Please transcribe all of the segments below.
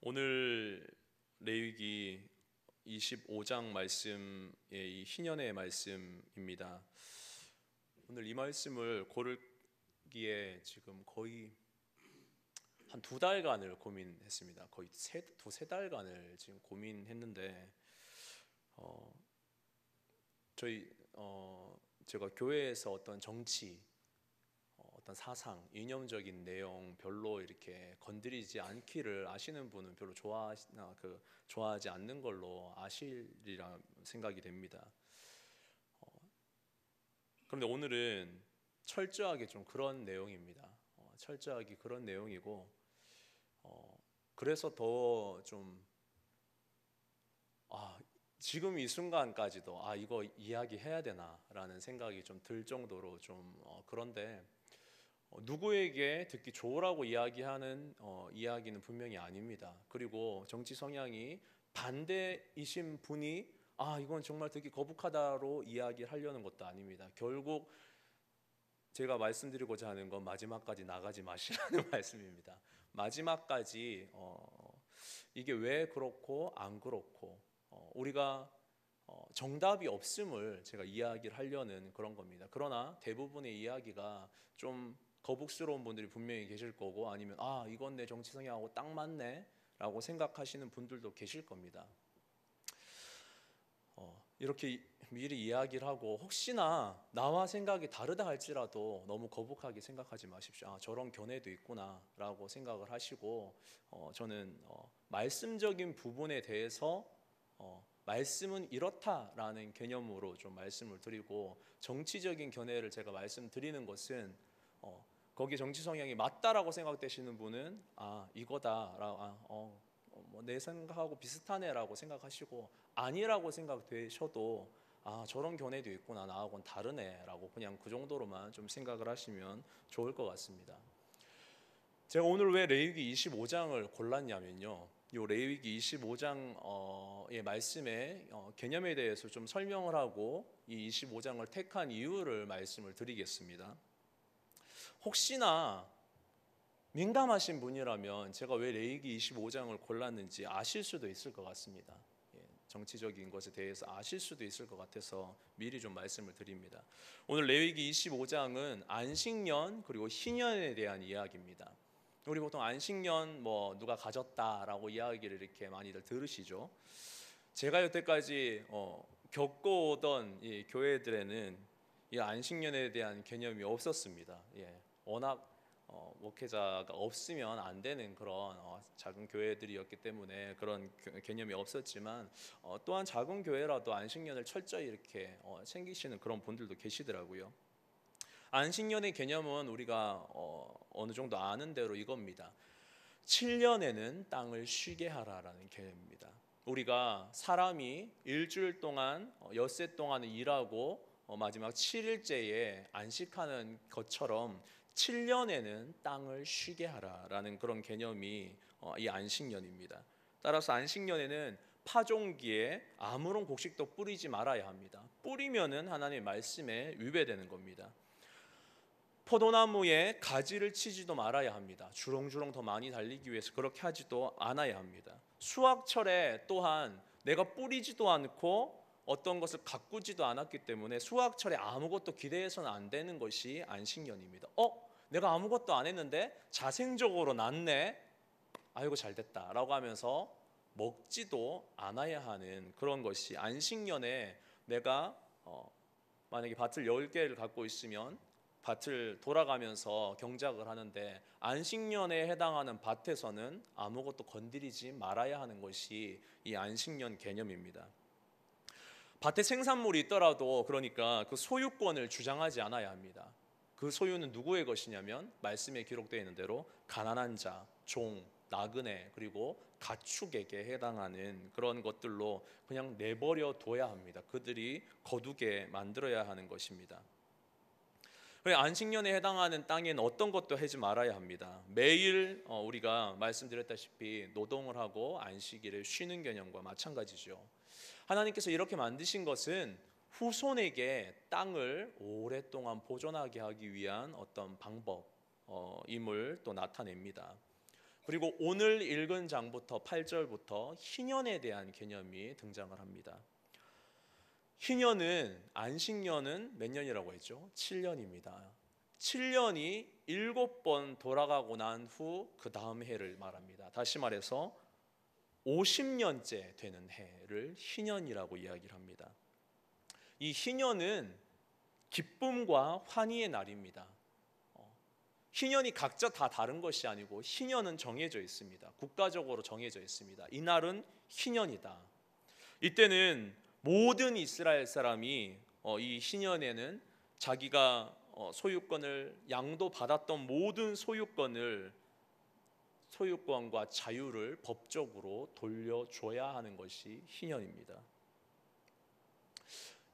오늘 레위기 25장 말씀의 이 희년의 말씀입니다. 오늘 이 말씀을 고르기에 지금 거의 한 2달간을 고민했습니다. 거의 두세 달간을 지금 고민했는데 저희 제가 교회에서 어떤 정치, 어떤 사상, 이념적인 내용 별로 이렇게 건드리지 않기를 아시는 분은 별로 좋아하지 않는 걸로 아시리라 생각이 됩니다. 그런데 오늘은 철저하게 좀 그런 내용입니다. 철저하게 그런 내용이고, 그래서 더 좀 지금 이 순간까지도 이거 이야기해야 되나라는 생각이 좀 들 정도로 좀 그런데. 누구에게 듣기 좋으라고 이야기하는 이야기는 분명히 아닙니다. 그리고 정치 성향이 반대이신 분이 이건 정말 듣기 거북하다로 이야기를 하려는 것도 아닙니다. 결국 제가 말씀드리고자 하는 건 마지막까지 나가지 마시라는 말씀입니다. 마지막까지 이게 왜 그렇고 안 그렇고 우리가 정답이 없음을 제가 이야기를 하려는 그런 겁니다. 그러나 대부분의 이야기가 좀 거북스러운 분들이 분명히 계실 거고, 아니면 이건 내 정치 성향하고 딱 맞네 라고 생각하시는 분들도 계실 겁니다. 이렇게 미리 이야기를 하고, 혹시나 나와 생각이 다르다 할지라도 너무 거북하게 생각하지 마십시오. 저런 견해도 있구나 라고 생각을 하시고, 저는 말씀적인 부분에 대해서 말씀은 이렇다라는 개념으로 좀 말씀을 드리고, 정치적인 견해를 제가 말씀드리는 것은 거기 정치 성향이 맞다라고 생각되시는 분은 이거다라고 내 생각하고 비슷하네라고 생각하시고, 아니라고 생각되셔도 저런 견해도 있구나, 나하고는 다르네라고 그냥 그 정도로만 좀 생각을 하시면 좋을 것 같습니다. 제가 오늘 왜 레위기 25장을 골랐냐면요, 이 레위기 25장의 말씀의 개념에 대해서 좀 설명을 하고 이 25장을 택한 이유를 말씀을 드리겠습니다. 혹시나 민감하신 분이라면 제가 왜 레위기 25장을 골랐는지 아실 수도 있을 것 같습니다. 정치적인 것에 대해서 아실 수도 있을 것 같아서 미리 좀 말씀을 드립니다. 오늘 레위기 25장은 안식년 그리고 희년에 대한 이야기입니다. 우리 보통 안식년 누가 가졌다라고 이야기를 이렇게 많이들 들으시죠. 제가 여태까지 겪어오던 이 교회들에는 이 안식년에 대한 개념이 없었습니다. 워낙 목회자가 없으면 안 되는 그런 작은 교회들이었기 때문에 그런 개념이 없었지만, 또한 작은 교회라도 안식년을 철저히 이렇게 챙기시는 그런 분들도 계시더라고요. 안식년의 개념은 우리가 어느 정도 아는 대로 이겁니다. 7년에는 땅을 쉬게 하라라는 개념입니다. 우리가 사람이 일주일 동안 엿새 동안은 일하고 마지막 7일째에 안식하는 것처럼 7년에는 땅을 쉬게 하라라는 그런 개념이 이 안식년입니다. 따라서 안식년에는 파종기에 아무런 곡식도 뿌리지 말아야 합니다. 뿌리면은 하나님의 말씀에 위배되는 겁니다. 포도나무에 가지를 치지도 말아야 합니다. 주렁주렁 더 많이 달리기 위해서 그렇게 하지도 않아야 합니다. 수확철에 또한 내가 뿌리지도 않고 어떤 것을 가꾸지도 않았기 때문에 수확철에 아무것도 기대해서는 안 되는 것이 안식년입니다. 내가 아무것도 안 했는데 자생적으로 났네, 아이고 잘됐다 라고 하면서 먹지도 않아야 하는 그런 것이 안식년에, 내가 만약에 밭을 10개를 갖고 있으면 밭을 돌아가면서 경작을 하는데 안식년에 해당하는 밭에서는 아무것도 건드리지 말아야 하는 것이 이 안식년 개념입니다. 밭에 생산물이 있더라도 그러니까 그 소유권을 주장하지 않아야 합니다. 그 소유는 누구의 것이냐면 말씀에 기록되어 있는 대로 가난한 자, 종, 나그네, 그리고 가축에게 해당하는 그런 것들로 그냥 내버려 둬야 합니다. 그들이 거두게 만들어야 하는 것입니다. 안식년에 해당하는 땅에는 어떤 것도 하지 말아야 합니다. 매일 우리가 말씀드렸다시피 노동을 하고 안식일을 쉬는 개념과 마찬가지죠. 하나님께서 이렇게 만드신 것은 후손에게 땅을 오랫동안 보존하게 하기 위한 어떤 방법임을 또 나타냅니다. 그리고 오늘 읽은 장부터 8절부터 희년에 대한 개념이 등장을 합니다. 희년은 안식년은 몇 년이라고 했죠? 7년입니다. 7년이 7번 돌아가고 난 후 그 다음 해를 말합니다. 다시 말해서 50년째 되는 해를 희년이라고 이야기를 합니다. 이 희년은 기쁨과 환희의 날입니다. 희년이 각자 다 다른 것이 아니고 희년은 정해져 있습니다. 국가적으로 정해져 있습니다. 이 날은 희년이다. 이때는 모든 이스라엘 사람이 이 희년에는 자기가 소유권을 양도받았던 모든 소유권과 자유를 법적으로 돌려줘야 하는 것이 희년입니다.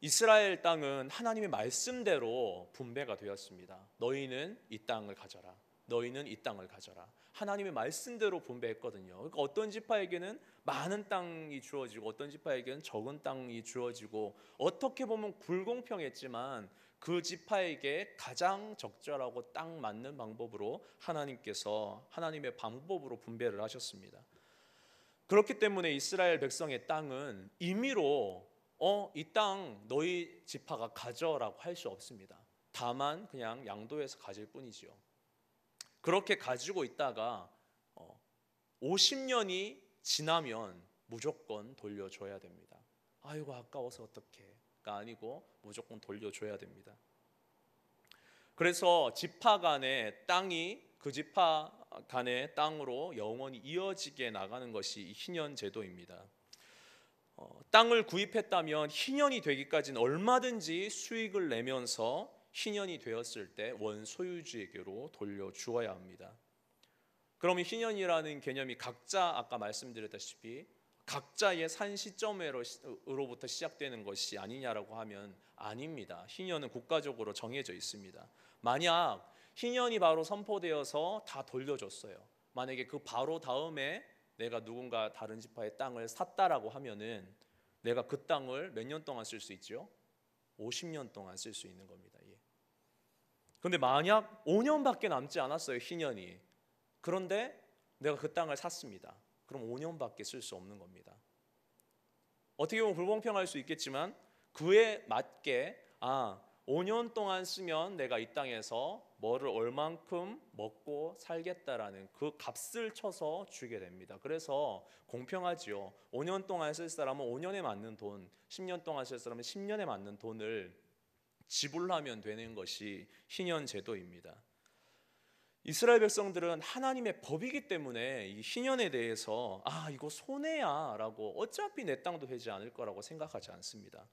이스라엘 땅은 하나님의 말씀대로 분배가 되었습니다. 너희는 이 땅을 가져라. 너희는 이 땅을 가져라. 하나님의 말씀대로 분배했거든요. 그러니까 어떤 지파에게는 많은 땅이 주어지고 어떤 지파에게는 적은 땅이 주어지고 어떻게 보면 불공평했지만 그 지파에게 가장 적절하고 딱 맞는 방법으로 하나님께서 하나님의 방법으로 분배를 하셨습니다. 그렇기 때문에 이스라엘 백성의 땅은 임의로 이 땅 너희 지파가 가져라고 할 수 없습니다. 다만 그냥 양도해서 가질 뿐이지요. 그렇게 가지고 있다가 50년이 지나면 무조건 돌려줘야 됩니다. 아이고 아까워서 어떡해가 아니고 무조건 돌려줘야 됩니다. 그래서 지파 간의 땅이 그 지파 간의 땅으로 영원히 이어지게 나가는 것이 희년 제도입니다. 땅을 구입했다면 희년이 되기까지는 얼마든지 수익을 내면서 희년이 되었을 때 원소유주에게로 돌려주어야 합니다. 그러면 희년이라는 개념이 각자 아까 말씀드렸다시피 각자의 산 시점으로부터 시작되는 것이 아니냐라고 하면 아닙니다. 희년은 국가적으로 정해져 있습니다. 만약 희년이 바로 선포되어서 다 돌려줬어요. 만약에 그 바로 다음에 내가 누군가 다른 지파의 땅을 샀다라고 하면은 내가 그 땅을 몇 년 동안 쓸 수 있죠? 50년 동안 쓸 수 있는 겁니다. 그런데 만약 5년밖에 남지 않았어요, 희년이. 그런데 내가 그 땅을 샀습니다. 그럼 5년밖에 쓸 수 없는 겁니다. 어떻게 보면 불공평할 수 있겠지만 그에 맞게 5년 동안 쓰면 내가 이 땅에서 뭐를 얼만큼 먹고 살겠다라는 그 값을 쳐서 주게 됩니다. 그래서 공평하지요. 5년 동안 쓸 사람은 5년에 맞는 돈, 10년 동안 쓸 사람은 10년에 맞는 돈을 지불하면 되는 것이 희년 제도입니다. 이스라엘 백성들은 하나님의 법이기 때문에 이 희년에 대해서 이거 손해야 라고 어차피 내 땅도 되지 않을 거라고 생각하지 않습니다.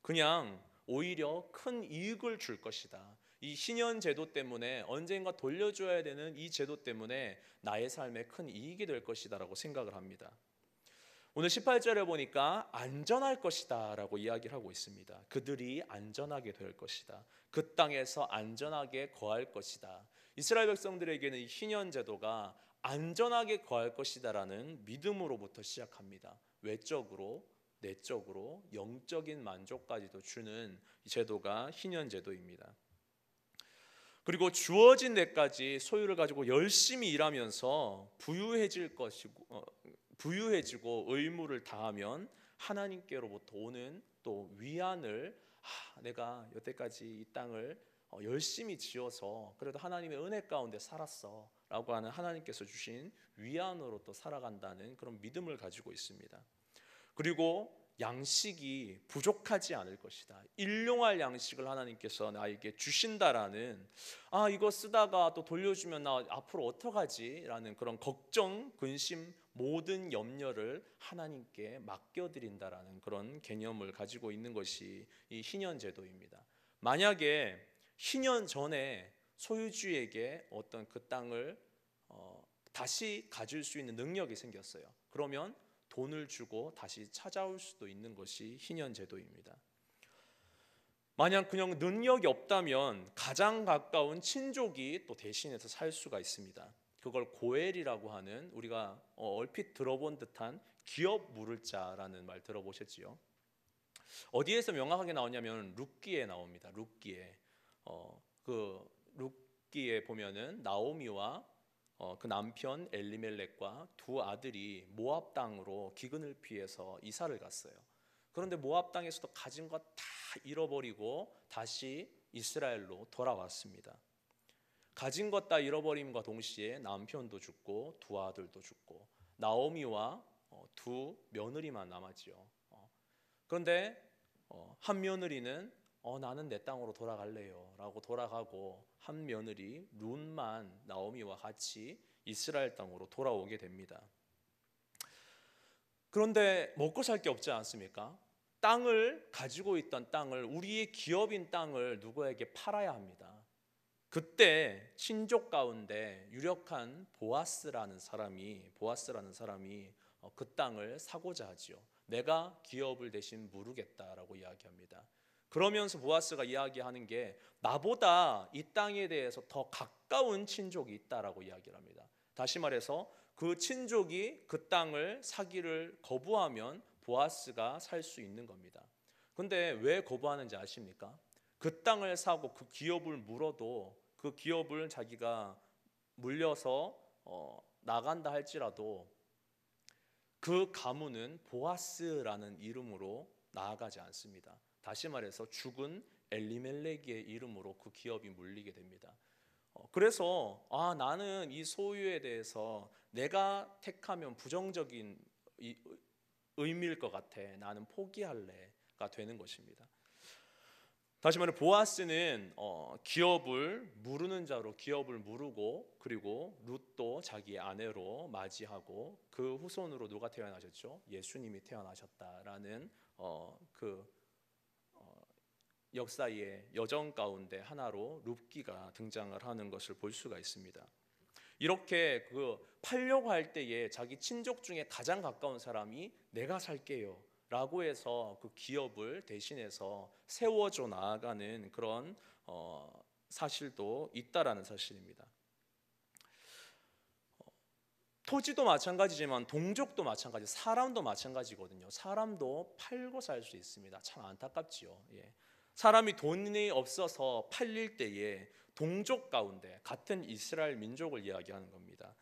그냥 오히려 큰 이익을 줄 것이다. 이 희년 제도 때문에 언젠가 돌려줘야 되는 이 제도 때문에 나의 삶에 큰 이익이 될 것이다 라고 생각을 합니다. 오늘 18절에 보니까 안전할 것이다 라고 이야기를 하고 있습니다. 그들이 안전하게 될 것이다. 그 땅에서 안전하게 거할 것이다. 이스라엘 백성들에게는 이 희년 제도가 안전하게 거할 것이다 라는 믿음으로부터 시작합니다. 외적으로, 내적으로, 영적인 만족까지도 주는 이 제도가 희년 제도입니다. 그리고 주어진 데까지 소유를 가지고 열심히 일하면서 부유해지고 의무를 다하면 하나님께로부터 오는 또 위안을 내가 여태까지 이 땅을 열심히 지어서 그래도 하나님의 은혜 가운데 살았어 라고 하는 하나님께서 주신 위안으로 또 살아간다는 그런 믿음을 가지고 있습니다. 그리고 양식이 부족하지 않을 것이다. 일용할 양식을 하나님께서 나에게 주신다라는 이거 쓰다가 또 돌려주면 나 앞으로 어떡하지? 라는 그런 걱정, 근심, 모든 염려를 하나님께 맡겨드린다라는 그런 개념을 가지고 있는 것이 이 희년 제도입니다. 만약에 희년 전에 소유주에게 어떤 그 땅을 다시 가질 수 있는 능력이 생겼어요. 그러면 돈을 주고 다시 찾아올 수도 있는 것이 희년 제도입니다. 만약 그냥 능력이 없다면 가장 가까운 친족이 또 대신해서 살 수가 있습니다. 그걸 고엘이라고 하는 우리가 얼핏 들어본 듯한 기업 물을 자라는 말 들어보셨지요? 어디에서 명확하게 나오냐면 룻기에 나옵니다. 룻기에 그 룻기에 보면은 나오미와 그 남편 엘리멜렉과 두 아들이 모압 땅으로 기근을 피해서 이사를 갔어요. 그런데 모압 땅에서도 가진 것 다 잃어버리고 다시 이스라엘로 돌아왔습니다. 가진 것 다 잃어버림과 동시에 남편도 죽고 두 아들도 죽고 나오미와 두 며느리만 남았지요. 그런데 한 며느리는 나는 내 땅으로 돌아갈래요 라고 돌아가고, 한 며느리 룬만 나오미와 같이 이스라엘 땅으로 돌아오게 됩니다. 그런데 먹고 살 게 없지 않습니까? 땅을 가지고 있던 땅을, 우리의 기업인 땅을 누구에게 팔아야 합니다. 그때 친족 가운데 유력한 보아스라는 사람이 그 땅을 사고자 하지요. 내가 기업을 대신 무르겠다라고 이야기합니다. 그러면서 보아스가 이야기하는 게, 나보다 이 땅에 대해서 더 가까운 친족이 있다라고 이야기를 합니다. 다시 말해서 그 친족이 그 땅을 사기를 거부하면 보아스가 살 수 있는 겁니다. 근데 왜 거부하는지 아십니까? 그 땅을 사고 그 기업을 물어도, 그 기업을 자기가 물려서 나간다 할지라도 그 가문은 보아스라는 이름으로 나아가지 않습니다. 다시 말해서 죽은 엘리멜렉의 이름으로 그 기업이 물리게 됩니다. 그래서 나는 이 소유에 대해서 내가 택하면 부정적인 의미일 것 같아, 나는 포기할래가 되는 것입니다. 다시 말해 보아스는 기업을 무르는 자로 기업을 무르고, 그리고 룻도 자기의 아내로 맞이하고, 그 후손으로 누가 태어나셨죠? 예수님이 태어나셨다라는 역사의 여정 가운데 하나로 룻기가 등장을 하는 것을 볼 수가 있습니다. 이렇게 팔려고 할 때에 자기 친족 중에 가장 가까운 사람이 내가 살게요 라고 해서 그 기업을 대신해서 세워줘 나아가는 그런 사실도 있다라는 사실입니다. 토지도 마찬가지지만 동족도 마찬가지, 사람도 마찬가지거든요. 사람도 팔고 살 수 있습니다. 참 안타깝지요. 사람이 돈이 없어서 팔릴 때에 동족 가운데, 같은 이스라엘 민족을 이야기하는 겁니다.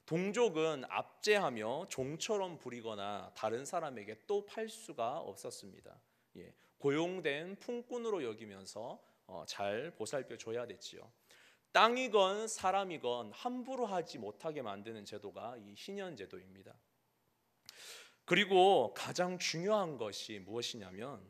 동족은 압제하며 종처럼 부리거나 다른 사람에게 또 팔 수가 없었습니다. 고용된 품꾼으로 여기면서 잘 보살펴 줘야 됐지요. 땅이건 사람이건 함부로 하지 못하게 만드는 제도가 이 희년 제도입니다. 그리고 가장 중요한 것이 무엇이냐면,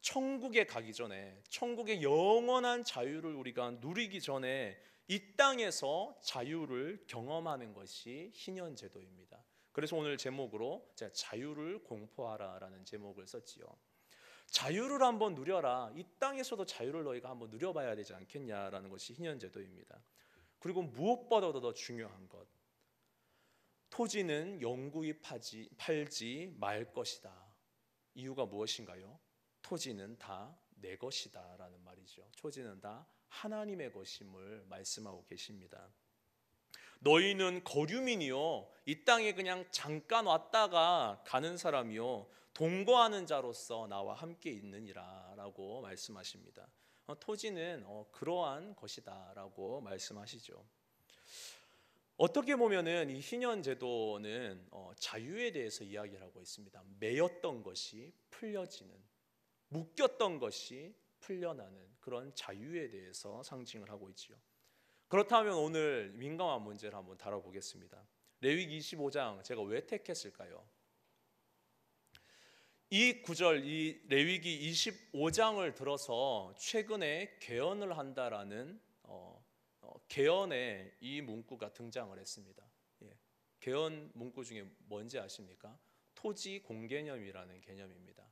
천국에 가기 전에, 천국의 영원한 자유를 우리가 누리기 전에 이 땅에서 자유를 경험하는 것이 희년 제도입니다. 그래서 오늘 제목으로 제가 자유를 공포하라라는 제목을 썼지요. 자유를 한번 누려라, 이 땅에서도 자유를 너희가 한번 누려봐야 되지 않겠냐라는 것이 희년 제도입니다. 그리고 무엇보다도 더 중요한 것, 토지는 영구히 팔지 말 것이다. 이유가 무엇인가요? 토지는 다 내 것이다 라는 말이죠. 토지는 다 하나님의 것임을 말씀하고 계십니다. 너희는 거류민이요, 이 땅에 그냥 잠깐 왔다가 가는 사람이요, 동거하는 자로서 나와 함께 있느니라 라고 말씀하십니다. 토지는 그러한 것이다 라고 말씀하시죠. 어떻게 보면은 이 희년 제도는 자유에 대해서 이야기를 하고 있습니다. 매였던 것이 풀려지는, 묶였던 것이 풀려나는 그런 자유에 대해서 상징을 하고 있지요. 그렇다면 오늘 민감한 문제를 한번 다뤄보겠습니다. 레위기 25장 제가 왜 택했을까요? 이 구절, 이 레위기 25장을 들어서 최근에 개헌을 한다라는 개헌의 이 문구가 등장을 했습니다. 개헌 문구 중에 뭔지 아십니까? 토지 공개념이라는 개념입니다.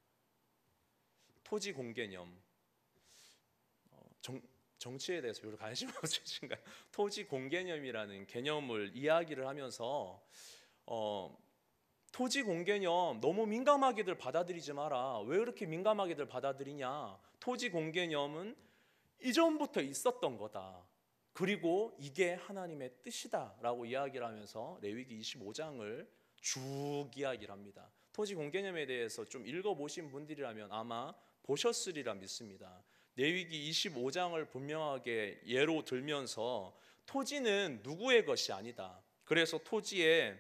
토지 공개념, 정치에 대해서 별로 관심 없으신가요? 토지 공개념이라는 개념을 이야기를 하면서 토지 공개념 너무 민감하게들 받아들이지 마라. 왜 그렇게 민감하게들 받아들이냐? 토지 공개념은 이전부터 있었던 거다. 그리고 이게 하나님의 뜻이다라고 이야기를 하면서 레위기 25장을 쭉 이야기를 합니다. 토지 공개념에 대해서 좀 읽어보신 분들이라면 아마 보셨으리라 믿습니다. 레위기 25장을 분명하게 예로 들면서 토지는 누구의 것이 아니다. 그래서 토지는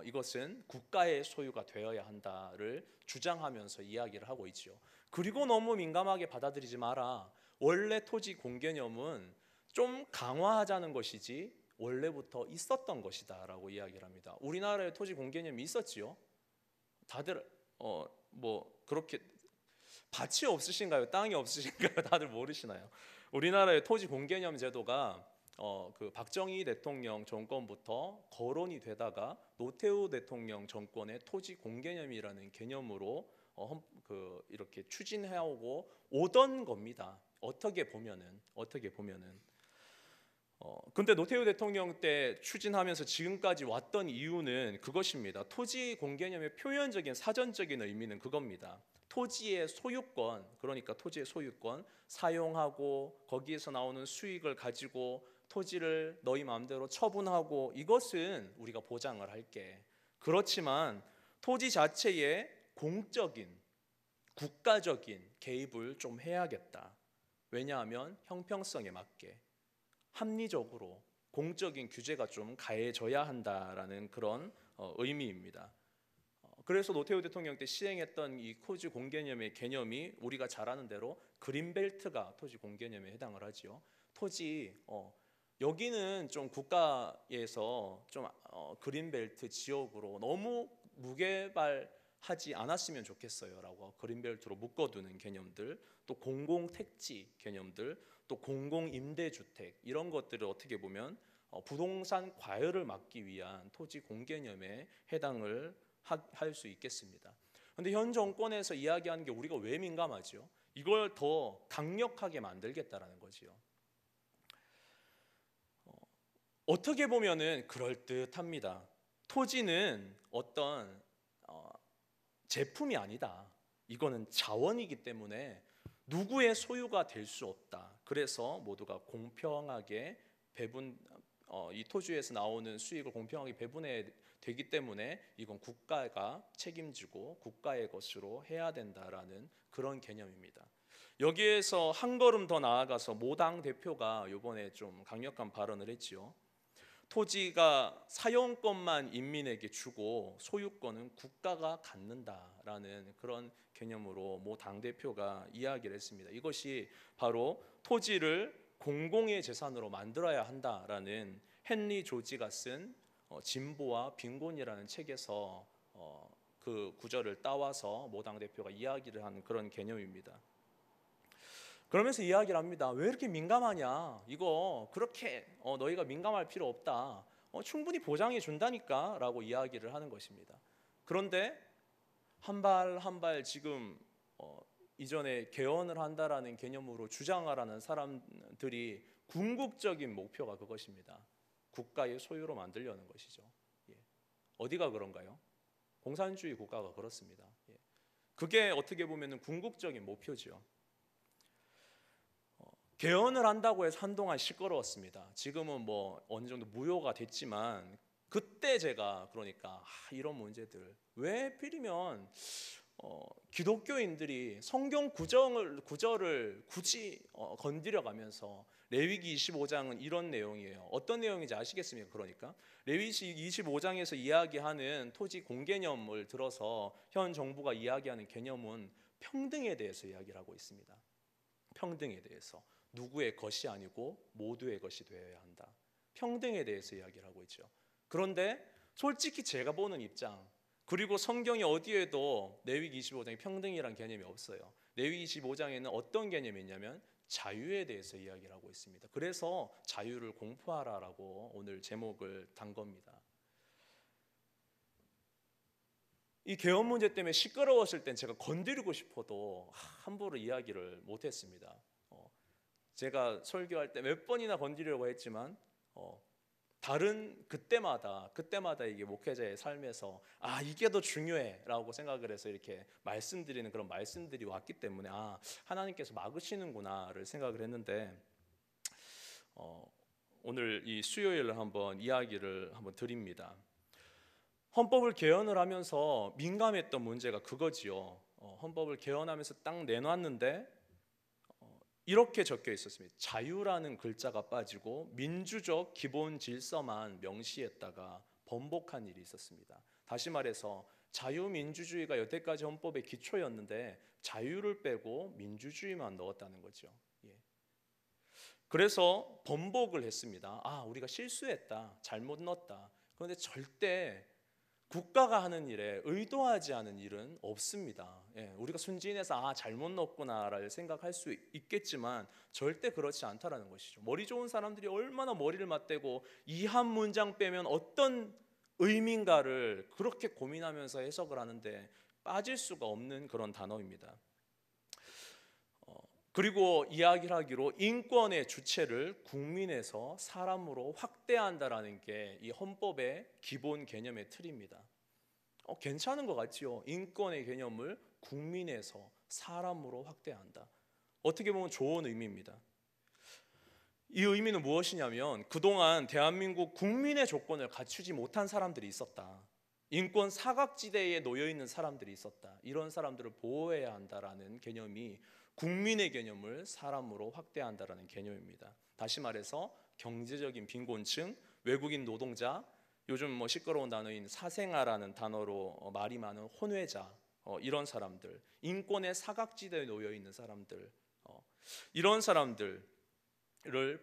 이것은 국가의 소유가 되어야 한다를 주장하면서 이야기를 하고 있죠. 그리고 너무 민감하게 받아들이지 마라. 원래 토지 공개념은 좀 강화하자는 것이지 원래부터 있었던 것이다라고 이야기를 합니다. 우리나라에 토지 공개념이 있었지요. 다들 뭐 그렇게 밭이 없으신가요? 땅이 없으신가요? 다들 모르시나요? 우리나라의 토지 공개념 제도가 그 박정희 대통령 정권부터 거론이 되다가 노태우 대통령 정권의 토지 공개념이라는 개념으로 이렇게 추진해오고 오던 겁니다. 어떻게 보면은 근데 노태우 대통령 때 추진하면서 지금까지 왔던 이유는 그것입니다. 토지 공개념의 표현적인 사전적인 의미는 그겁니다. 토지의 소유권, 그러니까 토지의 소유권 사용하고 거기에서 나오는 수익을 가지고 토지를 너희 마음대로 처분하고 이것은 우리가 보장을 할게. 그렇지만 토지 자체에 공적인 국가적인 개입을 좀 해야겠다. 왜냐하면 형평성에 맞게 합리적으로 공적인 규제가 좀 가해져야 한다라는 그런 의미입니다. 그래서 노태우 대통령 때 시행했던 이 토지 공개념의 개념이 우리가 잘 아는 대로 그린벨트가 토지 공개념에 해당을 하지요. 토지 여기는 좀 국가에서 좀 그린벨트 지역으로 너무 무개발하지 않았으면 좋겠어요라고 그린벨트로 묶어두는 개념들, 또 공공택지 개념들, 또 공공임대주택 이런 것들을 어떻게 보면 부동산 과열을 막기 위한 토지 공개념에 해당을 할 수 있겠습니다. 그런데 현 정권에서 이야기하는 게 우리가 왜 민감하죠? 이걸 더 강력하게 만들겠다라는 거지요. 어떻게 보면은 그럴듯합니다. 토지는 어떤 제품이 아니다. 이거는 자원이기 때문에 누구의 소유가 될 수 없다. 그래서 모두가 공평하게 배분, 이 토지에서 나오는 수익을 공평하게 배분해 되기 때문에 이건 국가가 책임지고 국가의 것으로 해야 된다라는 그런 개념입니다. 여기에서 한 걸음 더 나아가서 모 당 대표가 이번에 좀 강력한 발언을 했지요. 토지가 사용권만 인민에게 주고 소유권은 국가가 갖는다라는 그런 개념으로 모 당대표가 이야기를 했습니다. 이것이 바로 토지를 공공의 재산으로 만들어야 한다라는 헨리 조지가 쓴 진보와 빈곤이라는 책에서 그 구절을 따와서 모 당대표가 이야기를 하는 그런 개념입니다. 그러면서 이야기를 합니다. 왜 이렇게 민감하냐? 이거 그렇게 너희가 민감할 필요 없다. 충분히 보장해 준다니까 라고 이야기를 하는 것입니다. 그런데 한 발 한 발 지금 이전에 개헌을 한다라는 개념으로 주장하라는 사람들이 궁극적인 목표가 그것입니다. 국가의 소유로 만들려는 것이죠. 어디가 그런가요? 공산주의 국가가 그렇습니다. 그게 어떻게 보면 궁극적인 목표죠. 개헌을 한다고 해서 한동안 시끄러웠습니다. 지금은 뭐 어느 정도 무효가 됐지만 그때 제가 그러니까 이런 문제들 왜 하필이면 기독교인들이 성경 구절을 굳이 건드려가면서 레위기 25장은 이런 내용이에요. 어떤 내용인지 아시겠습니까? 그러니까 레위기 25장에서 이야기하는 토지 공개념을 들어서 현 정부가 이야기하는 개념은 평등에 대해서 이야기를 하고 있습니다. 평등에 대해서 누구의 것이 아니고 모두의 것이 되어야 한다. 평등에 대해서 이야기를 하고 있죠. 그런데 솔직히 제가 보는 입장 그리고 성경이 어디에도 레위기 25장에 평등이란 개념이 없어요. 레위기 25장에는 어떤 개념이 있냐면 자유에 대해서 이야기를 하고 있습니다. 그래서 자유를 공포하라라고 오늘 제목을 단 겁니다. 이 개헌 문제 때문에 시끄러웠을 땐 제가 건드리고 싶어도 함부로 이야기를 못했습니다. 제가 설교할 때 몇 번이나 건드리려고 했지만 다른 그때마다 이게 목회자의 삶에서 이게 더 중요해라고 생각을 해서 이렇게 말씀드리는 그런 말씀들이 왔기 때문에 하나님께서 막으시는구나를 생각을 했는데 오늘 이 수요일을 한번 이야기를 한번 드립니다. 헌법을 개헌을 하면서 민감했던 문제가 그거지요. 헌법을 개헌하면서 딱 내놨는데 이렇게 적혀 있었습니다. 자유라는 글자가 빠지고 민주적 기본 질서만 명시했다가 번복한 일이 있었습니다. 다시 말해서 자유민주주의가 여태까지 헌법의 기초였는데 자유를 빼고 민주주의만 넣었다는 거죠. 예. 그래서 번복을 했습니다. 우리가 실수했다, 잘못 넣었다. 그런데 절대 국가가 하는 일에 의도하지 않은 일은 없습니다. 우리가 순진해서 잘못 넣었구나를 생각할 수 있겠지만 절대 그렇지 않다라는 것이죠. 머리 좋은 사람들이 얼마나 머리를 맞대고 이 한 문장 빼면 어떤 의미인가를 그렇게 고민하면서 해석을 하는데 빠질 수가 없는 그런 단어입니다. 그리고 이야기를 하기로 인권의 주체를 국민에서 사람으로 확대한다라는 게 이 헌법의 기본 개념의 틀입니다. 괜찮은 것 같지요? 인권의 개념을 국민에서 사람으로 확대한다. 어떻게 보면 좋은 의미입니다. 이 의미는 무엇이냐면 그동안 대한민국 국민의 조건을 갖추지 못한 사람들이 있었다. 인권 사각지대에 놓여 있는 사람들이 있었다. 이런 사람들을 보호해야 한다라는 개념이 국민의 개념을 사람으로 확대한다라는 개념입니다. 다시 말해서 경제적인 빈곤층, 외국인 노동자, 요즘 시끄러운 단어인 사생아라는 단어로 말이 많은 혼외자, 이런 사람들, 인권의 사각지대에 놓여 있는 사람들, 이런 사람들을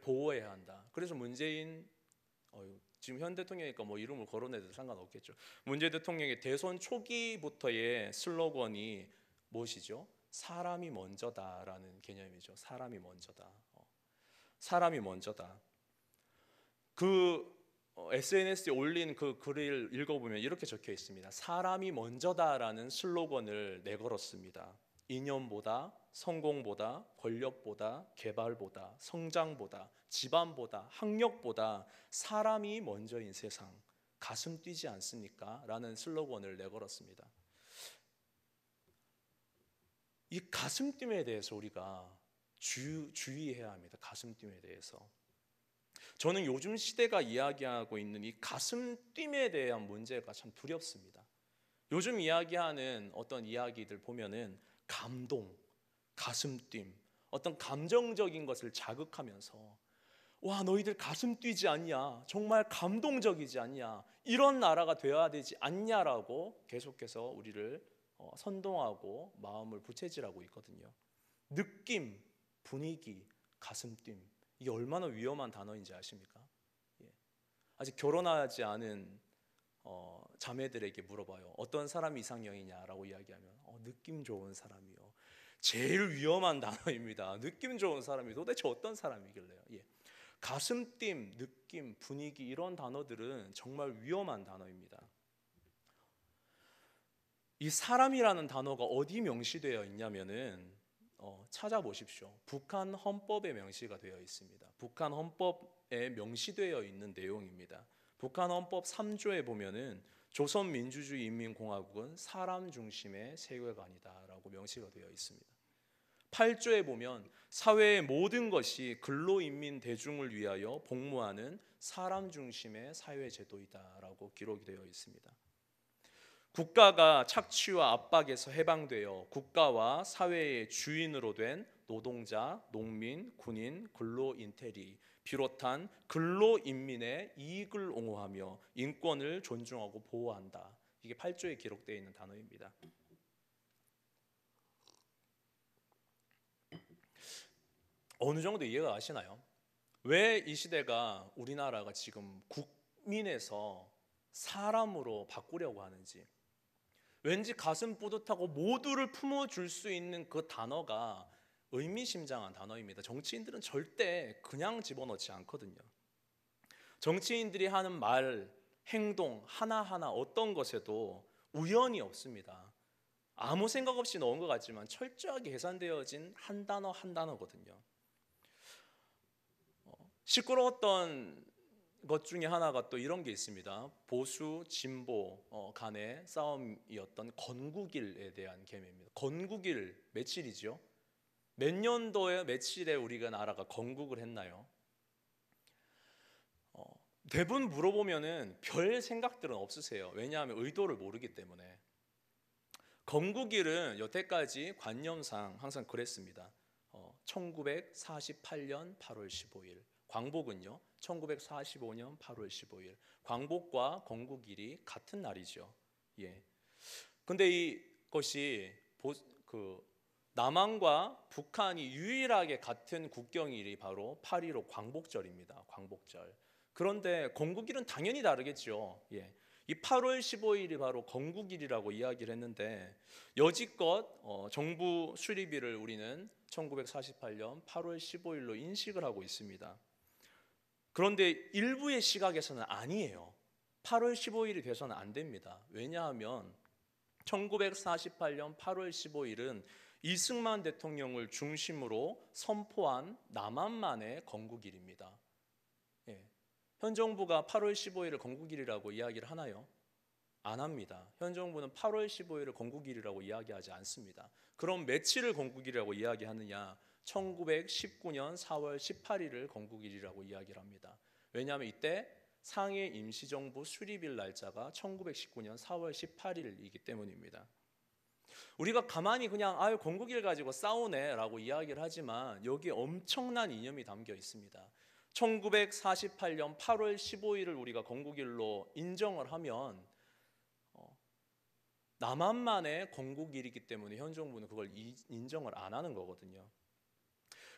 보호해야 한다. 그래서 문재인 지금 현 대통령이니까 이름을 거론해도 상관없겠죠. 문재인 대통령의 대선 초기부터의 슬로건이 무엇이죠? 사람이 먼저다라는 개념이죠. 사람이 먼저다. 사람이 먼저다. SNS에 올린 그 글을 읽어보면 이렇게 적혀 있습니다. 사람이 먼저다라는 슬로건을 내걸었습니다. 이념보다, 성공보다, 권력보다, 개발보다, 성장보다, 집안보다, 학력보다 사람이 먼저인 세상, 가슴 뛰지 않습니까? 라는 슬로건을 내걸었습니다. 이 가슴뛰에 대해서 우리가 주의해야 합니다. 가슴뛰에 대해서. 저는 요즘 시대가 이야기하고 있는 이 가슴뛰에 대한 문제가 참 두렵습니다. 요즘 이야기하는 어떤 이야기들 보면은 감동, 가슴뛰, 어떤 감정적인 것을 자극하면서 와, 너희들 가슴 뛰지 않냐? 정말 감동적이지 않냐? 이런 나라가 되어야 되지 않냐라고 계속해서 우리를 선동하고 마음을 부채질하고 있거든요. 느낌, 분위기, 가슴뛰, 이게 얼마나 위험한 단어인지 아십니까? 아직 결혼하지 않은 자매들에게 물어봐요. 어떤 사람이 이상형이냐라고 이야기하면 느낌 좋은 사람이요. 제일 위험한 단어입니다. 느낌 좋은 사람이 도대체 어떤 사람이길래요? 가슴뛰, 느낌, 분위기 이런 단어들은 정말 위험한 단어입니다. 이 사람이라는 단어가 어디 명시되어 있냐면은 찾아보십시오. 북한 헌법에 명시가 되어 있습니다. 북한 헌법에 명시되어 있는 내용입니다. 북한 헌법 3조에 보면은 조선민주주의인민공화국은 사람 중심의 세계관이다라고 명시가 되어 있습니다. 8조에 보면 사회의 모든 것이 근로인민 대중을 위하여 복무하는 사람 중심의 사회제도이다라고 기록이 되어 있습니다. 국가가 착취와 압박에서 해방되어 국가와 사회의 주인으로 된 노동자, 농민, 군인, 근로인테리 비롯한 근로인민의 이익을 옹호하며 인권을 존중하고 보호한다. 이게 8조에 기록되어 있는 단어입니다. 어느 정도 이해가 가시나요? 왜 이 시대가 우리나라가 지금 국민에서 사람으로 바꾸려고 하는지, 왠지 가슴 뿌듯하고 모두를 품어줄 수 있는 그 단어가 의미심장한 단어입니다. 정치인들은 절대 그냥 집어넣지 않거든요. 정치인들이 하는 말, 행동 하나하나 어떤 것에도 우연이 없습니다. 아무 생각 없이 넣은 것 같지만 철저하게 계산되어진 한 단어 한 단어거든요. 시끄러웠던 것 중에 하나가 또 이런 게 있습니다. 보수, 진보 간의 싸움이었던 건국일에 대한 개념입니다. 건국일 며칠이죠? 몇 년도에 며칠에 우리가 나라가 건국을 했나요? 대부분 물어보면은 별 생각들은 없으세요. 왜냐하면 의도를 모르기 때문에. 건국일은 여태까지 관념상 항상 그랬습니다. 1948년 8월 15일, 광복은요 1945년 8월 15일. 광복과 건국일이 같은 날이죠. 예. 근데 이것이 남한과 북한이 유일하게 같은 국경일이 바로 8.15 광복절입니다. 광복절. 그런데 건국일은 당연히 다르겠죠. 예. 이 8월 15일이 바로 건국일이라고 이야기를 했는데 여지껏 정부 수립일을 우리는 1948년 8월 15일로 인식을 하고 있습니다. 그런데 일부의 시각에서는 아니에요. 8월 15일이 돼서는 안 됩니다. 왜냐하면 1948년 8월 15일은 이승만 대통령을 중심으로 선포한 남한만의 건국일입니다. 예. 현 정부가 8월 15일을 건국일이라고 이야기를 하나요? 안 합니다. 현 정부는 8월 15일을 건국일이라고 이야기하지 않습니다. 그럼 며칠을 건국일이라고 이야기하느냐? 1919년 4월 18일을 건국일이라고 이야기를 합니다. 왜냐하면 이때 상해 임시정부 수립일 날짜가 1919년 4월 18일이기 때문입니다. 우리가 가만히 그냥 건국일 가지고 싸우네 라고 이야기를 하지만 여기에 엄청난 이념이 담겨 있습니다. 1948년 8월 15일을 우리가 건국일로 인정을 하면 남한만의 건국일이기 때문에 현 정부는 그걸 인정을 안 하는 거거든요.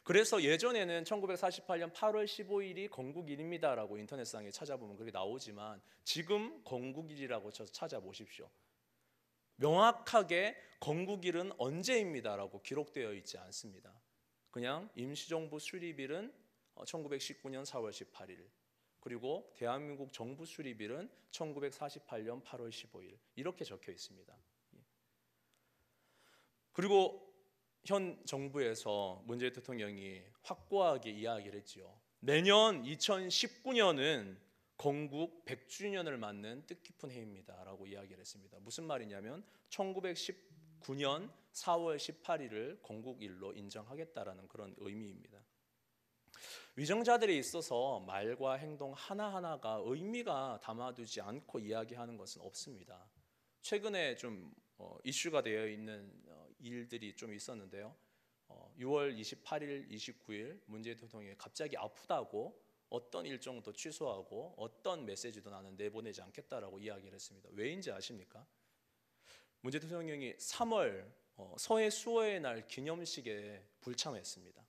그래서 예전에는 1948년 8월 15일이 건국일입니다라고 인터넷상에 찾아보면 그게 나오지만 지금 건국일이라고 쳐서 찾아보십시오. 명확하게 건국일은 언제입니다라고 기록되어 있지 않습니다. 그냥 임시정부 수립일은 1919년 4월 18일, 그리고 대한민국 정부 수립일은 1948년 8월 15일 이렇게 적혀 있습니다. 그리고 현 정부에서 문재인 대통령이 확고하게 이야기를 했지요. 내년 2019년은 건국 100주년을 맞는 뜻깊은 해입니다 라고 이야기를 했습니다. 무슨 말이냐면 1919년 4월 18일을 건국일로 인정하겠다라는 그런 의미입니다. 위정자들에 있어서 말과 행동 하나하나가 의미가 담아두지 않고 이야기하는 것은 없습니다. 최근에 좀 이슈가 되어 있는 일들이 좀 있었는데요. 6월 28일, 29일 문재인 대통령이 갑자기 아프다고 어떤 일정도 취소하고 어떤 메시지도 나는 내보내지 않겠다라고 이야기를 했습니다. 왜인지 아십니까? 문재인 대통령이 3월 서해 수호의 날 기념식에 불참했습니다.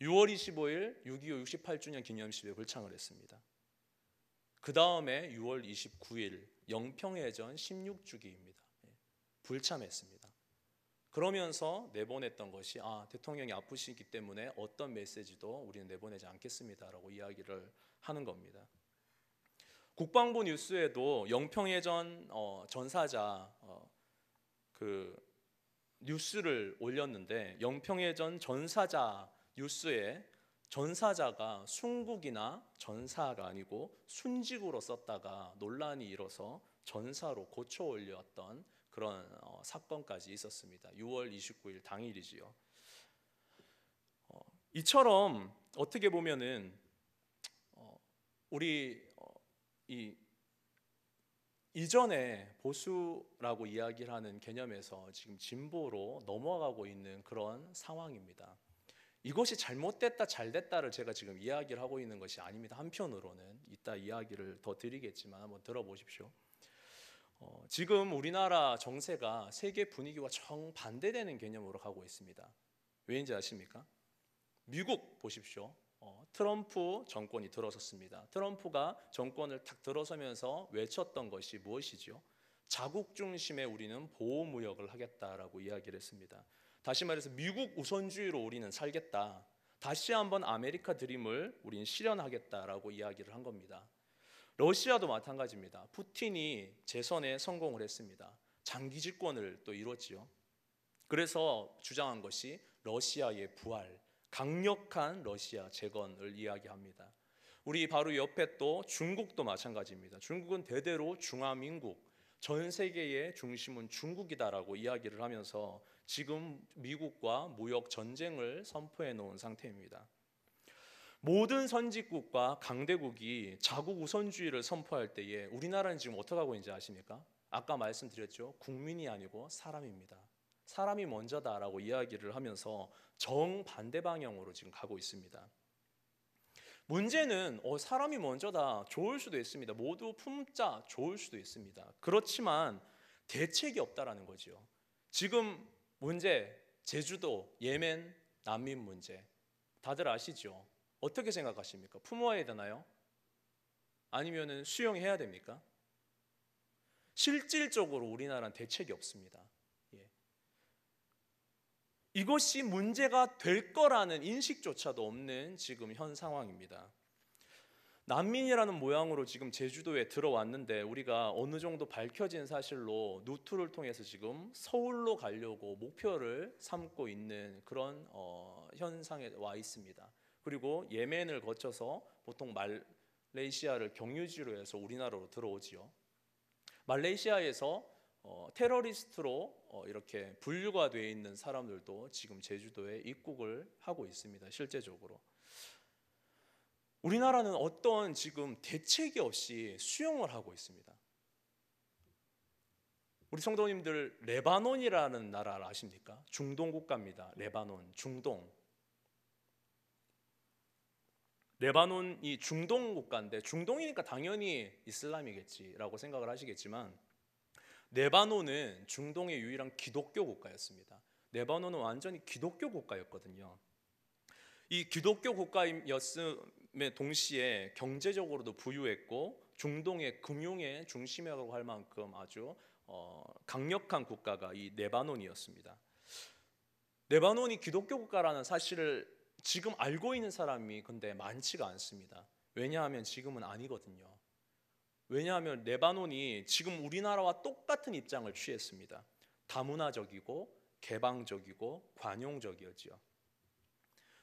6월 25일 6.25 68주년 기념식에 불참을 했습니다. 그 다음에 6월 29일 영평해전 16주기입니다. 불참했습니다. 그러면서 내보냈던 것이 대통령이 아프시기 때문에 어떤 메시지도 우리는 내보내지 않겠습니다라고 이야기를 하는 겁니다. 국방부 뉴스에도 영평해전 전사자 그 뉴스를 올렸는데 영평해전 전사자 뉴스에 전사자가 순국이나 전사가 아니고 순직으로 썼다가 논란이 일어서 전사로 고쳐 올렸던 그런 사건까지 있었습니다. 6월 29일 당일이지요. 이처럼 어떻게 보면은 우리 이전에 보수라고 이야기를 하는 개념에서 지금 진보로 넘어가고 있는 그런 상황입니다. 이것이 잘못됐다 잘됐다를 제가 지금 이야기를 하고 있는 것이 아닙니다. 한편으로는 이따 이야기를 더 드리겠지만 한번 들어보십시오. 지금 우리나라 정세가 세계 분위기와 정반대되는 개념으로 가고 있습니다. 왜인지 아십니까? 미국 보십시오. 트럼프 정권이 들어섰습니다. 트럼프가 정권을 탁 들어서면서 외쳤던 것이 무엇이죠? 자국 중심의 우리는 보호무역을 하겠다라고 이야기를 했습니다. 다시 말해서 미국 우선주의로 우리는 살겠다. 다시 한번 아메리카 드림을 우리는 실현하겠다라고 이야기를 한 겁니다. 러시아도 마찬가지입니다. 푸틴이 재선에 성공을 했습니다. 장기 집권을 또 이뤘지요. 그래서 주장한 것이 러시아의 부활, 강력한 러시아 재건을 이야기합니다. 우리 바로 옆에 또 중국도 마찬가지입니다. 중국은 대대로 중화민국, 전 세계의 중심은 중국이다라고 이야기를 하면서 지금 미국과 무역 전쟁을 선포해 놓은 상태입니다. 모든 선진국과 강대국이 자국 우선주의를 선포할 때에 우리나라는 지금 어떻게 하고 있는지 아십니까? 아까 말씀드렸죠. 국민이 아니고 사람입니다. 사람이 먼저다라고 이야기를 하면서 정반대 방향으로 지금 가고 있습니다. 문제는 사람이 먼저다 좋을 수도 있습니다. 모두 품자 좋을 수도 있습니다. 그렇지만 대책이 없다라는 거죠. 지금 문제, 제주도, 예멘, 난민 문제 다들 아시죠? 어떻게 생각하십니까? 품어야 되나요? 아니면은 수용해야 됩니까? 실질적으로 우리나라는 대책이 없습니다. 예. 이것이 문제가 될 거라는 인식조차도 없는 지금 현 상황입니다. 난민이라는 모양으로 지금 제주도에 들어왔는데 우리가 어느 정도 밝혀진 사실로 루트를 통해서 지금 서울로 가려고 목표를 삼고 있는 그런 현상에 와 있습니다. 그리고 예멘을 거쳐서 보통 말레이시아를 경유지로 해서 우리나라로 들어오지요. 말레이시아에서 테러리스트로 이렇게 분류가 되어 있는 사람들도 지금 제주도에 입국을 하고 있습니다. 실제적으로. 우리나라는 어떤 지금 대책이 없이 수용을 하고 있습니다. 우리 성도님들 레바논이라는 나라를 아십니까? 중동 국가입니다. 레바논, 중동. 레바논이 중동 국가인데 중동이니까 당연히 이슬람이겠지라고 생각을 하시겠지만 레바논은 중동의 유일한 기독교 국가였습니다. 레바논은 완전히 기독교 국가였거든요. 이 기독교 국가였음에 동시에 경제적으로도 부유했고 중동의 금융의 중심이라고 할 만큼 아주 강력한 국가가 이 레바논이었습니다. 레바논이 기독교 국가라는 사실을 지금 알고 있는 사람이 근데 많지가 않습니다. 왜냐하면 지금은 아니거든요. 왜냐하면 레바논이 지금 우리나라와 똑같은 입장을 취했습니다. 다문화적이고 개방적이고 관용적이었죠.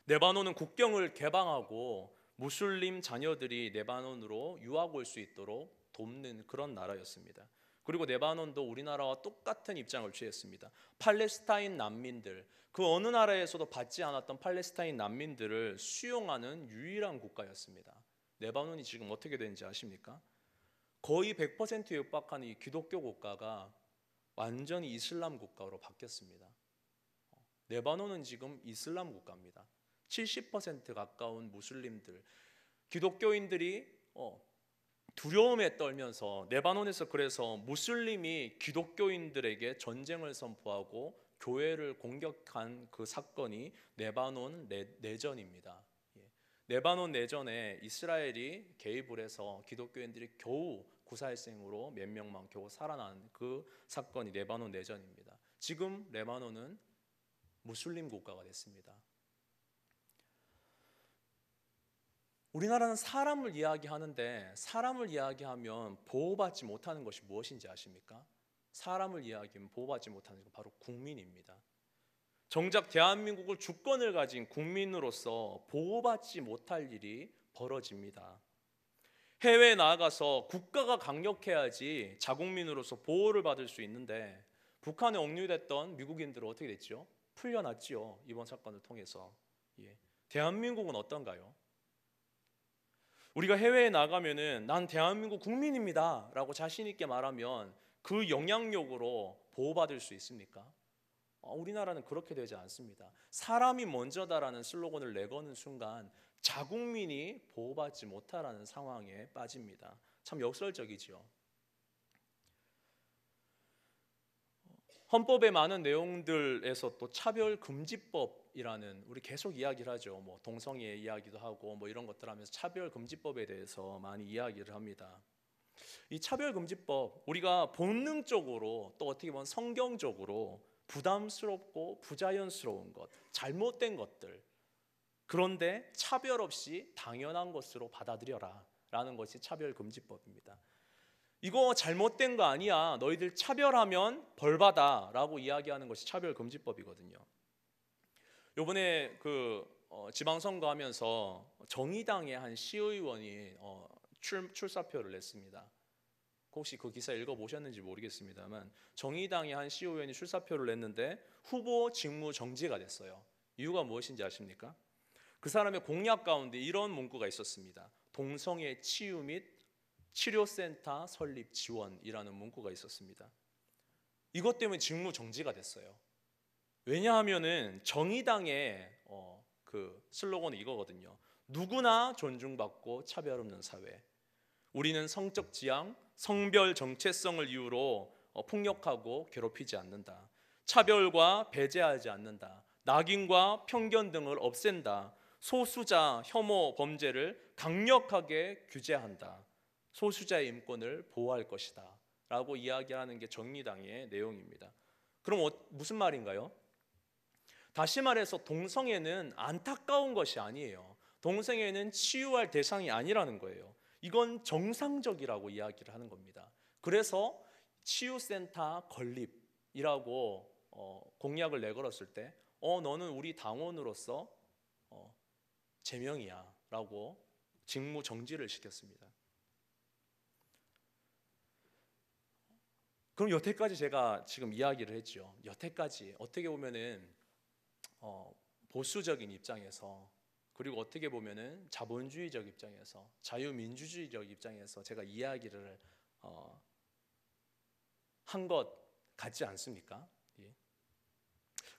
레바논은 국경을 개방하고 무슬림 자녀들이 레바논으로 유학 올 수 있도록 돕는 그런 나라였습니다. 그리고 레바논도 우리나라와 똑같은 입장을 취했습니다. 팔레스타인 난민들, 그 어느 나라에서도 받지 않았던 팔레스타인 난민들을 수용하는 유일한 국가였습니다. 레바논이 지금 어떻게 되는지 아십니까? 거의 100%에 육박하는 이 기독교 국가가 완전히 이슬람 국가로 바뀌었습니다. 레바논은 지금 이슬람 국가입니다. 70% 가까운 무슬림들, 기독교인들이 두려움에 떨면서 레바논에서 그래서 무슬림이 기독교인들에게 전쟁을 선포하고 교회를 공격한 그 사건이 레바논 내전입니다. 레바논 내전에 이스라엘이 개입을 해서 기독교인들이 겨우 구살생으로 몇 명만 겨우 살아난 그 사건이 레바논 내전입니다. 지금 레바논은 무슬림 국가가 됐습니다. 우리나라는 사람을 이야기하는데 사람을 이야기하면 보호받지 못하는 것이 무엇인지 아십니까? 사람을 이야기하면 보호받지 못하는 것은 바로 국민입니다. 정작 대한민국을 주권을 가진 국민으로서 보호받지 못할 일이 벌어집니다. 해외에 나아가서 국가가 강력해야지 자국민으로서 보호를 받을 수 있는데 북한에 억류됐던 미국인들은 어떻게 됐죠? 풀려났지요. 이번 사건을 통해서. 대한민국은 어떤가요? 우리가 해외에 나가면은 난 대한민국 국민입니다 라고 자신 있게 말하면 그 영향력으로 보호받을 수 있습니까? 우리나라는 그렇게 되지 않습니다. 사람이 먼저다라는 슬로건을 내거는 순간 자국민이 보호받지 못하라는 상황에 빠집니다. 참 역설적이지요. 헌법의 많은 내용들에서 또 차별금지법이라는 우리 계속 이야기를 하죠. 뭐 동성애 이야기도 하고 뭐 이런 것들 하면서 차별금지법에 대해서 많이 이야기를 합니다. 이 차별금지법 우리가 본능적으로 또 어떻게 보면 성경적으로 부담스럽고 부자연스러운 것, 잘못된 것들 그런데 차별 없이 당연한 것으로 받아들여라 라는 것이 차별금지법입니다. 이거 잘못된 거 아니야. 너희들 차별하면 벌받아 라고 이야기하는 것이 차별금지법이거든요. 요번에 지방선거 하면서 정의당의 한 시의원이 출사표를 냈습니다. 혹시 그 기사 읽어보셨는지 모르겠습니다만 정의당의 한 시의원이 출사표를 냈는데 후보 직무 정지가 됐어요. 이유가 무엇인지 아십니까? 그 사람의 공약 가운데 이런 문구가 있었습니다. 동성애 치유 및 치료센터 설립 지원이라는 문구가 있었습니다. 이것 때문에 직무 정지가 됐어요. 왜냐하면은 정의당의 그 슬로건은 이거거든요. 누구나 존중받고 차별 없는 사회. 우리는 성적 지향, 성별 정체성을 이유로 폭력하고 괴롭히지 않는다. 차별과 배제하지 않는다. 낙인과 편견 등을 없앤다. 소수자 혐오 범죄를 강력하게 규제한다. 소수자의 인권을 보호할 것이다 라고 이야기하는 게 정의당의 내용입니다. 그럼 무슨 말인가요? 다시 말해서 동성애는 안타까운 것이 아니에요. 동성애는 치유할 대상이 아니라는 거예요. 이건 정상적이라고 이야기를 하는 겁니다. 그래서 치유센터 건립이라고 공약을 내걸었을 때 너는 우리 당원으로서 제명이야 라고 직무 정지를 시켰습니다. 그럼 여태까지 제가 지금 이야기를 했죠. 여태까지 어떻게 보면은 보수적인 입장에서, 그리고 어떻게 보면은 자본주의적 입장에서, 자유민주주의적 입장에서 제가 이야기를 한 것 같지 않습니까? 예.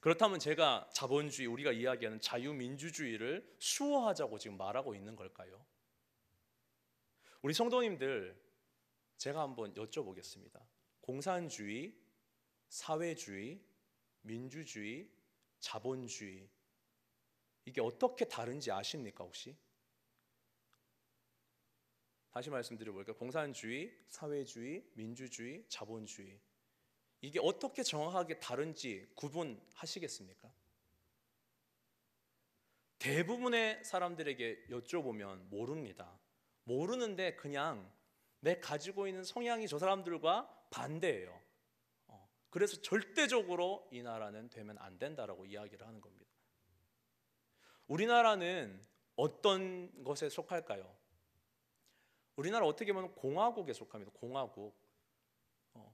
그렇다면 제가 자본주의, 우리가 이야기하는 자유민주주의를 수호하자고 지금 말하고 있는 걸까요? 우리 성도님들, 제가 한번 여쭤보겠습니다. 공산주의, 사회주의, 민주주의, 자본주의, 이게 어떻게 다른지 아십니까 혹시? 다시 말씀드려볼게요. 공산주의, 사회주의, 민주주의, 자본주의, 이게 어떻게 정확하게 다른지 구분하시겠습니까? 대부분의 사람들에게 여쭤보면 모릅니다. 모르는데 그냥 내 가지고 있는 성향이 저 사람들과 반대예요. 그래서 절대적으로 이 나라는 되면 안 된다라고 이야기를 하는 겁니다. 우리나라는 어떤 것에 속할까요? 우리나라 어떻게 보면 공화국에 속합니다. 공화국.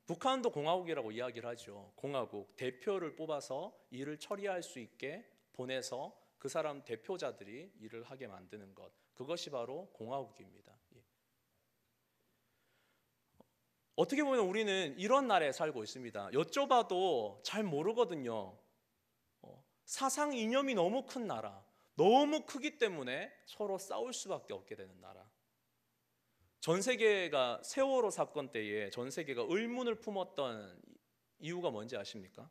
북한도 공화국이라고 이야기를 하죠. 공화국. 대표를 뽑아서 일을 처리할 수 있게 보내서 그 사람 대표자들이 일을 하게 만드는 것. 그것이 바로 공화국입니다. 어떻게 보면 우리는 이런 나라에 살고 있습니다. 여쭤봐도 잘 모르거든요. 사상 이념이 너무 큰 나라, 너무 크기 때문에 서로 싸울 수밖에 없게 되는 나라. 전 세계가 세월호 사건 때에 전 세계가 의문을 품었던 이유가 뭔지 아십니까?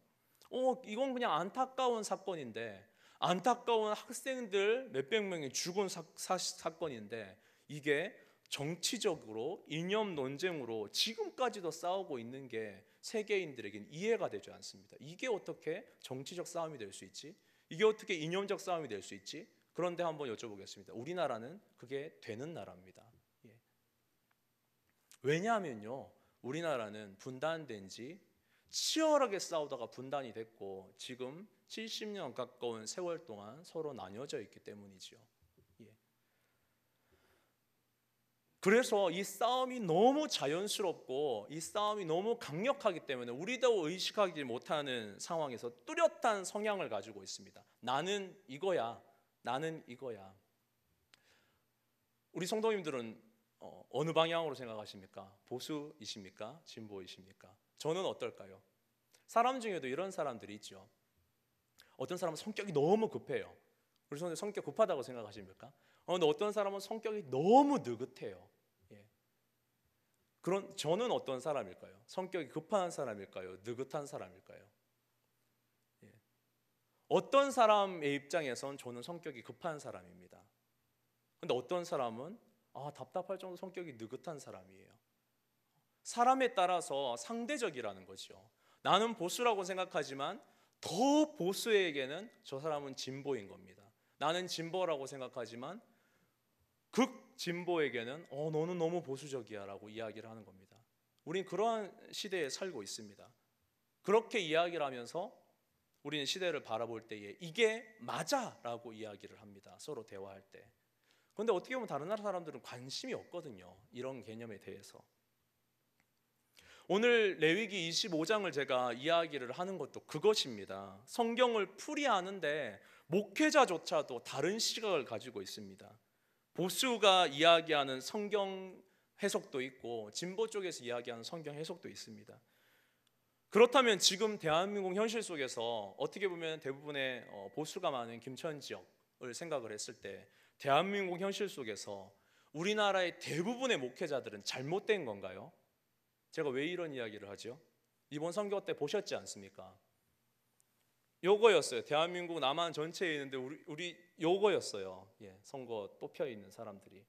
이건 그냥 안타까운 사건인데, 안타까운 학생들 몇백 명이 죽은 사건인데, 이게 정치적으로 이념 논쟁으로 지금까지도 싸우고 있는 게 세계인들에게는 이해가 되지 않습니다. 이게 어떻게 정치적 싸움이 될 수 있지? 이게 어떻게 이념적 싸움이 될 수 있지? 그런데 한번 여쭤보겠습니다. 우리나라는 그게 되는 나라입니다. 예. 왜냐하면요, 우리나라는 분단된 지 치열하게 싸우다가 분단이 됐고 지금 70년 가까운 세월 동안 서로 나뉘어져 있기 때문이죠. 그래서 이 싸움이 너무 자연스럽고 이 싸움이 너무 강력하기 때문에 우리도 의식하지 못하는 상황에서 뚜렷한 성향을 가지고 있습니다. 나는 이거야, 나는 이거야. 우리 성도님들은 어느 방향으로 생각하십니까? 보수이십니까? 진보이십니까? 저는 어떨까요? 사람 중에도 이런 사람들이 있죠. 어떤 사람은 성격이 너무 급해요. 우리 성도님 성격 급하다고 생각하십니까? 근데 어떤 사람은 성격이 너무 느긋해요. 예. 그런 저는 어떤 사람일까요? 성격이 급한 사람일까요? 느긋한 사람일까요? 예. 어떤 사람의 입장에선 저는 성격이 급한 사람입니다. 근데 어떤 사람은 답답할 정도로 성격이 느긋한 사람이에요. 사람에 따라서 상대적이라는 거죠. 나는 보수라고 생각하지만 더 보수에게는 저 사람은 진보인 겁니다. 나는 진보라고 생각하지만 극진보에게는 너는 너무 보수적이야 라고 이야기를 하는 겁니다. 우린 그러한 시대에 살고 있습니다. 그렇게 이야기를 하면서 우리는 시대를 바라볼 때에 이게 맞아 라고 이야기를 합니다. 서로 대화할 때. 그런데 어떻게 보면 다른 나라 사람들은 관심이 없거든요. 이런 개념에 대해서. 오늘 레위기 25장을 제가 이야기를 하는 것도 그것입니다. 성경을 풀이하는데 목회자조차도 다른 시각을 가지고 있습니다. 보수가 이야기하는 성경 해석도 있고 진보 쪽에서 이야기하는 성경 해석도 있습니다. 그렇다면 지금 대한민국 현실 속에서 어떻게 보면 대부분의 보수가 많은 김천 지역을 생각을 했을 때 대한민국 현실 속에서 우리나라의 대부분의 목회자들은 잘못된 건가요? 제가 왜 이런 이야기를 하죠? 이번 선거 때 보셨지 않습니까? 요거였어요. 대한민국 남한 전체에 있는데 우리 요거였어요. 예, 선거 뽑혀 있는 사람들이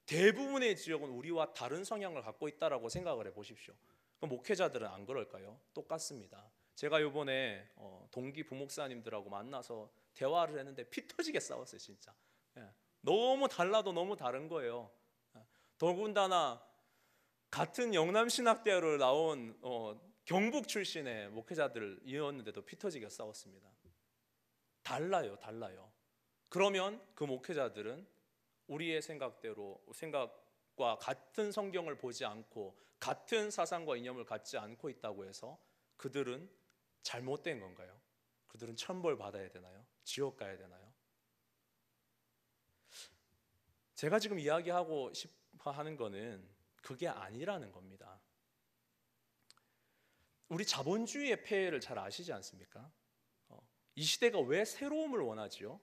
대부분의 지역은 우리와 다른 성향을 갖고 있다라고 생각을 해 보십시오. 그럼 목회자들은 안 그럴까요? 똑같습니다. 제가 요번에 동기 부목사님들하고 만나서 대화를 했는데 피 터지게 싸웠어요, 진짜. 예, 너무 달라도 너무 다른 거예요. 예, 더군다나 같은 영남신학대학을 나온 경북 출신의 목회자들이었는데도 피 터지게 싸웠습니다. 달라요. 그러면 그 목회자들은 우리의 생각과 같은 성경을 보지 않고 같은 사상과 이념을 갖지 않고 있다고 해서 그들은 잘못된 건가요? 그들은 천벌 받아야 되나요? 지옥 가야 되나요? 제가 지금 이야기하고 싶어 하는 거는 그게 아니라는 겁니다. 우리 자본주의의 폐해를 잘 아시지 않습니까? 이 시대가 왜 새로움을 원하지요?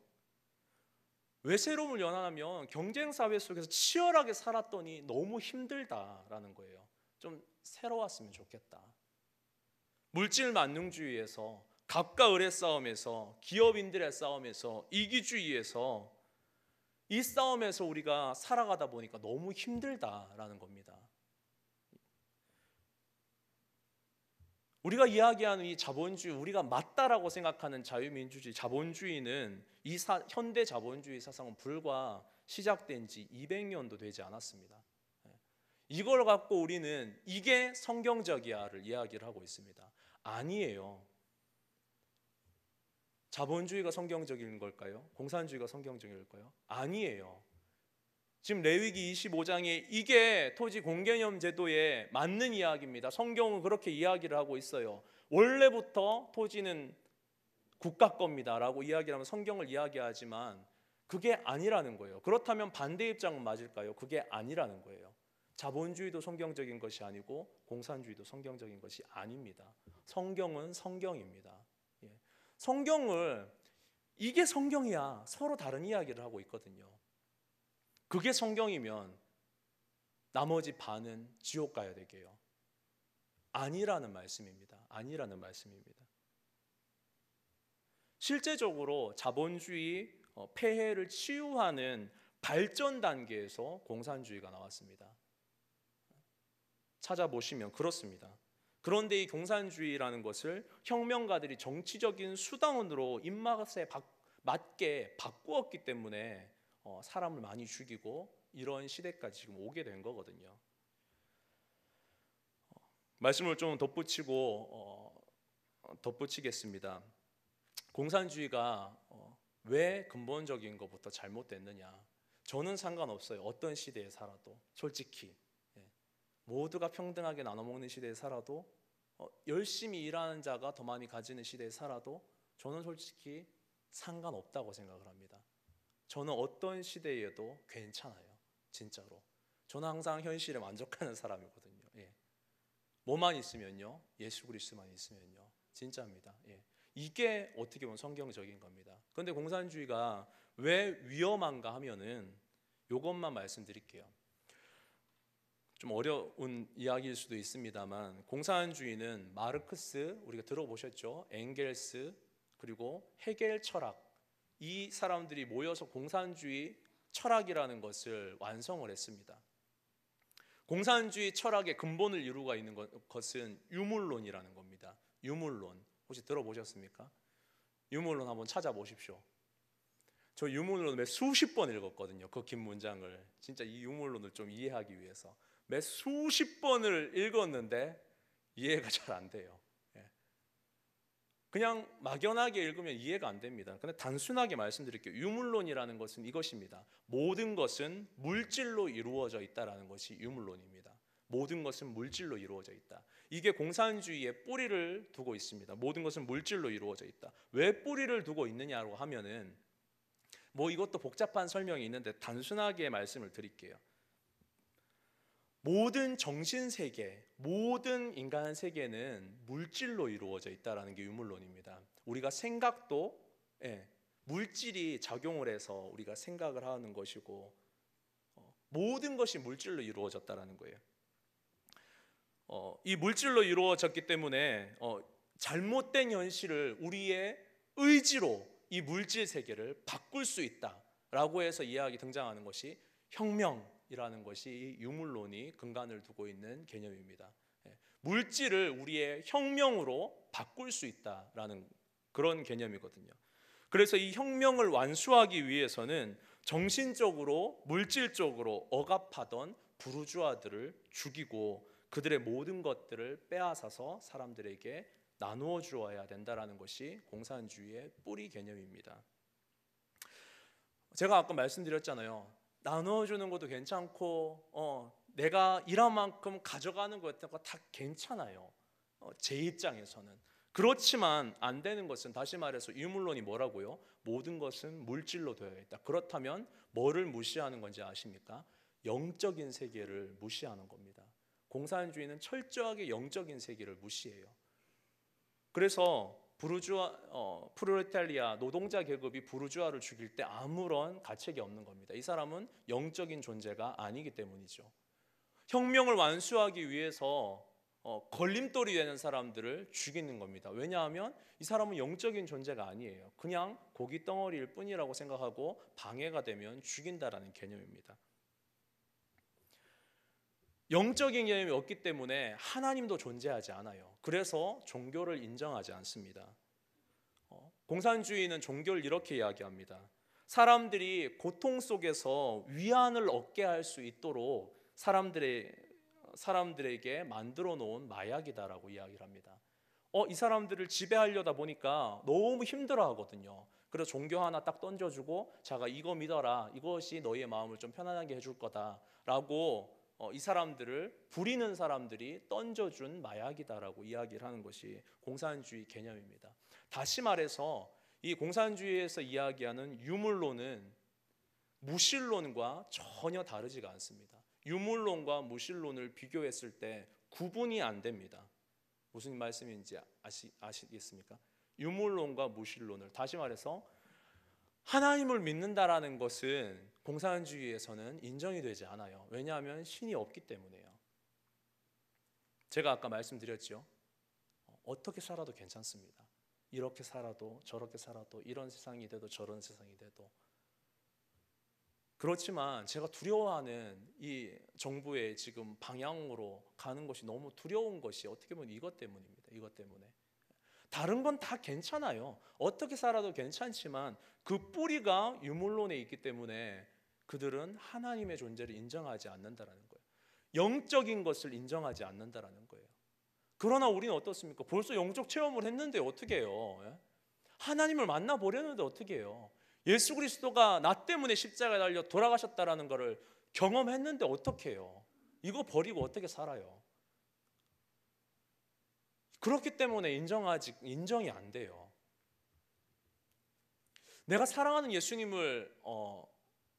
왜 새로움을 원하냐면 경쟁 사회 속에서 치열하게 살았더니 너무 힘들다라는 거예요. 좀 새로웠으면 좋겠다. 물질 만능주의에서 갑과 을의 싸움에서 기업인들의 싸움에서 이기주의에서 이 싸움에서 우리가 살아가다 보니까 너무 힘들다라는 겁니다. 우리가 이야기하는 이 자본주의, 우리가 맞다라고 생각하는 자유민주주의, 자본주의는 현대 자본주의 사상은 불과 시작된 지 200년도 되지 않았습니다. 이걸 갖고 우리는 이게 성경적이야를 이야기를 하고 있습니다. 아니에요. 자본주의가 성경적인 걸까요? 공산주의가 성경적일까요? 아니에요. 지금 레위기 25장에 이게 토지 공개념 제도에 맞는 이야기입니다. 성경은 그렇게 이야기를 하고 있어요. 원래부터 토지는 국가 겁니다라고 이야기를 하면 성경을 이야기하지만 그게 아니라는 거예요. 그렇다면 반대 입장은 맞을까요? 그게 아니라는 거예요. 자본주의도 성경적인 것이 아니고 공산주의도 성경적인 것이 아닙니다. 성경은 성경입니다. 성경을 이게 성경이야 서로 다른 이야기를 하고 있거든요. 그게 성경이면 나머지 반은 지옥 가야 되게요. 아니라는 말씀입니다. 아니라는 말씀입니다. 실제적으로 자본주의 폐해를 치유하는 발전 단계에서 공산주의가 나왔습니다. 찾아보시면 그렇습니다. 그런데 이 공산주의라는 것을 혁명가들이 정치적인 수단으로 입맛에 맞게 바꾸었기 때문에 사람을 많이 죽이고 이런 시대까지 지금 오게 된 거거든요. 말씀을 좀 덧붙이겠습니다. 공산주의가 왜 근본적인 것부터 잘못됐느냐? 저는 상관없어요. 어떤 시대에 살아도 솔직히 모두가 평등하게 나눠 먹는 시대에 살아도 열심히 일하는 자가 더 많이 가지는 시대에 살아도 저는 솔직히 상관없다고 생각을 합니다. 저는 어떤 시대에도 괜찮아요. 진짜로. 저는 항상 현실에 만족하는 사람이거든요. 뭐만 있으면요. 예수 그리스도만 있으면요. 진짜입니다. 이게 어떻게 보면 성경적인 겁니다. 그런데 공산주의가 왜 위험한가 하면은 이것만 말씀드릴게요. 좀 어려운 이야기일 수도 있습니다만 공산주의는 마르크스 우리가 들어보셨죠? 엥겔스 그리고 헤겔 철학 이 사람들이 모여서 공산주의 철학이라는 것을 완성을 했습니다. 공산주의 철학의 근본을 이루고 있는 것은 유물론이라는 겁니다. 유물론 혹시 들어보셨습니까? 유물론 한번 찾아보십시오. 저 유물론 몇 수십 번 읽었거든요. 그 긴 문장을 진짜 이 유물론을 좀 이해하기 위해서 몇 수십 번을 읽었는데 이해가 잘 안 돼요. 그냥 막연하게 읽으면 이해가 안 됩니다. 근데 단순하게 말씀드릴게요. 유물론이라는 것은 이것입니다. 모든 것은 물질로 이루어져 있다라는 것이 유물론입니다. 모든 것은 물질로 이루어져 있다. 이게 공산주의의 뿌리를 두고 있습니다. 모든 것은 물질로 이루어져 있다. 왜 뿌리를 두고 있느냐고 하면은 이것도 복잡한 설명이 있는데 단순하게 말씀을 드릴게요. 모든 정신 세계, 모든 인간 세계는 물질로 이루어져 있다라는 게 유물론입니다. 우리가 생각도 물질이 작용을 해서 우리가 생각을 하는 것이고 모든 것이 물질로 이루어졌다라는 거예요. 이 물질로 이루어졌기 때문에 잘못된 현실을 우리의 의지로 이 물질 세계를 바꿀 수 있다라고 해서 이야기 등장하는 것이 혁명이라는 것이 유물론이 근간을 두고 있는 개념입니다. 물질을 우리의 혁명으로 바꿀 수 있다라는 그런 개념이거든요. 그래서 이 혁명을 완수하기 위해서는 정신적으로 물질적으로 억압하던 부르주아들을 죽이고 그들의 모든 것들을 빼앗아서 사람들에게 나누어 주어야 된다라는 것이 공산주의의 뿌리 개념입니다. 제가 아까 말씀드렸잖아요. 나누어 주는 것도 괜찮고 내가 일한 만큼 가져가는 것 다 괜찮아요. 제 입장에서는. 그렇지만 안 되는 것은 다시 말해서 유물론이 뭐라고요? 모든 것은 물질로 되어 있다. 그렇다면 뭐를 무시하는 건지 아십니까? 영적인 세계를 무시하는 겁니다. 공산주의는 철저하게 영적인 세계를 무시해요. 그래서 프롤레타리아 노동자 계급이 부르주아를 죽일 때 아무런 가책이 없는 겁니다. 이 사람은 영적인 존재가 아니기 때문이죠. 혁명을 완수하기 위해서 걸림돌이 되는 사람들을 죽이는 겁니다. 왜냐하면 이 사람은 영적인 존재가 아니에요. 그냥 고기 덩어리일 뿐이라고 생각하고 방해가 되면 죽인다라는 개념입니다. 영적인 개념이 없기 때문에 하나님도 존재하지 않아요. 그래서 종교를 인정하지 않습니다. 공산주의는 종교를 이렇게 이야기합니다. 사람들이 고통 속에서 위안을 얻게 할 수 있도록 사람들에게 만들어 놓은 마약이다라고 이야기를 합니다. 이 사람들을 지배하려다 보니까 너무 힘들어 하거든요. 그래서 종교 하나 딱 던져주고 자가 이거 믿어라. 이것이 너희의 마음을 좀 편안하게 해줄 거다라고 이 사람들을 부리는 사람들이 던져준 마약이다라고 이야기를 하는 것이 공산주의 개념입니다. 다시 말해서 이 공산주의에서 이야기하는 유물론은 무신론과 전혀 다르지가 않습니다. 유물론과 무신론을 비교했을 때 구분이 안 됩니다. 무슨 말씀인지 아시겠습니까? 유물론과 무신론을 다시 말해서 하나님을 믿는다라는 것은 공산주의에서는 인정이 되지 않아요. 왜냐하면 신이 없기 때문에요. 제가 아까 말씀드렸죠. 어떻게 살아도 괜찮습니다. 이렇게 살아도 저렇게 살아도 이런 세상이 돼도 저런 세상이 돼도. 그렇지만 제가 두려워하는 이 정부의 지금 방향으로 가는 것이 너무 두려운 것이 어떻게 보면 이것 때문입니다. 이것 때문에. 다른 건 다 괜찮아요. 어떻게 살아도 괜찮지만 그 뿌리가 유물론에 있기 때문에 그들은 하나님의 존재를 인정하지 않는다라는 거예요. 영적인 것을 인정하지 않는다라는 거예요. 그러나 우리는 어떻습니까? 벌써 영적 체험을 했는데 어떻게 해요? 하나님을 만나보려는데 어떻게 해요? 예수 그리스도가 나 때문에 십자가에 달려 돌아가셨다라는 것을 경험했는데 어떻게 해요? 이거 버리고 어떻게 살아요? 그렇기 때문에 인정이 안 돼요. 내가 사랑하는 예수님을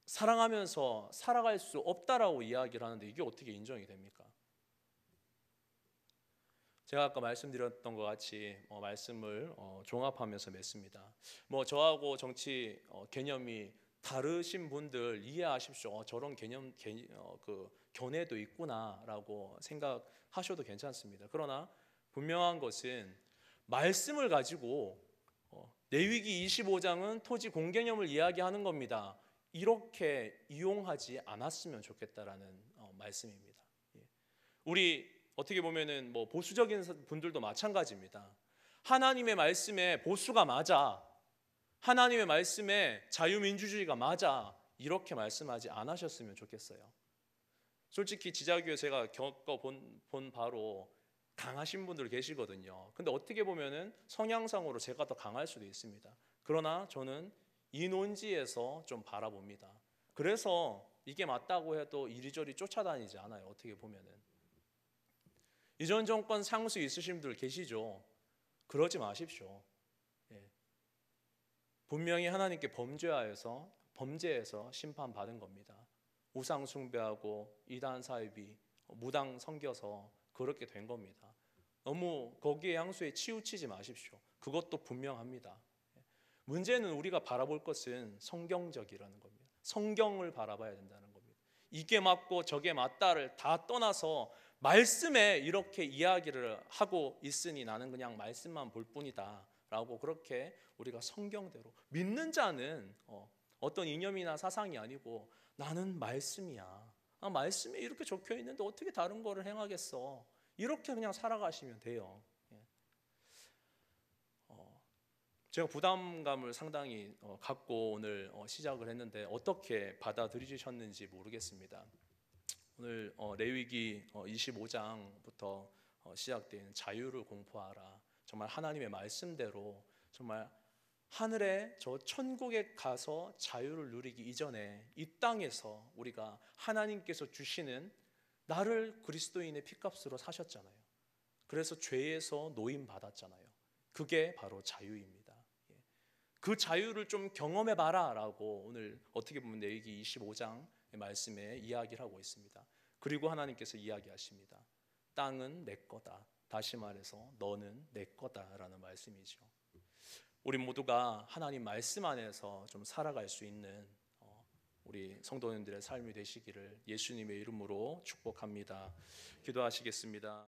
사랑하면서 살아갈 수 없다라고 이야기를 하는데 이게 어떻게 인정이 됩니까? 제가 아까 말씀드렸던 것 같이 말씀을 종합하면서 맺습니다. 저하고 정치 개념이 다르신 분들 이해하십시오. 저런 그 견해도 있구나라고 생각하셔도 괜찮습니다. 그러나 분명한 것은 말씀을 가지고 레위기 25장은 토지 공개념을 이야기하는 겁니다. 이렇게 이용하지 않았으면 좋겠다라는 말씀입니다. 우리 어떻게 보면은 보수적인 분들도 마찬가지입니다. 하나님의 말씀에 보수가 맞아, 하나님의 말씀에 자유민주주의가 맞아 이렇게 말씀하지 않으셨으면 좋겠어요. 솔직히 지자교회 제가 겪어본 바로 강하신 분들 계시거든요. 근데 어떻게 보면은 성향상으로 제가 더 강할 수도 있습니다. 그러나 저는 이 논지에서 좀 바라봅니다. 그래서 이게 맞다고 해도 이리저리 쫓아다니지 않아요. 어떻게 보면은 이전 정권 상수 있으신 분들 계시죠. 그러지 마십시오. 분명히 하나님께 범죄해서 심판받은 겁니다. 우상 숭배하고 이단 사이비 무당 섬겨서 그렇게 된 겁니다. 너무 거기에 향수에 치우치지 마십시오. 그것도 분명합니다. 문제는 우리가 바라볼 것은 성경적이라는 겁니다. 성경을 바라봐야 된다는 겁니다. 이게 맞고 저게 맞다를 다 떠나서 말씀에 이렇게 이야기를 하고 있으니 나는 그냥 말씀만 볼 뿐이다 라고 그렇게 우리가 성경대로 믿는 자는 어떤 이념이나 사상이 아니고 나는 말씀이야. 말씀에 이렇게 적혀 있는데 어떻게 다른 거를 행하겠어. 이렇게 그냥 살아가시면 돼요. 제가 부담감을 상당히 갖고 오늘 시작을 했는데 어떻게 받아들이셨는지 모르겠습니다. 오늘 레위기 25장부터 시작된 자유를 공포하라. 정말 하나님의 말씀대로 정말 하늘에 저 천국에 가서 자유를 누리기 이전에 이 땅에서 우리가 하나님께서 주시는 나를 그리스도인의 피값으로 사셨잖아요. 그래서 죄에서 노임 받았잖아요. 그게 바로 자유입니다. 그 자유를 좀 경험해 봐라 라고 오늘 어떻게 보면 레위기 25장의 말씀에 이야기를 하고 있습니다. 그리고 하나님께서 이야기하십니다. 땅은 내 거다. 다시 말해서 너는 내 거다라는 말씀이죠. 우리 모두가 하나님 말씀 안에서 좀 살아갈 수 있는 우리 성도님들의 삶이 되시기를 예수님의 이름으로 축복합니다. 기도하시겠습니다.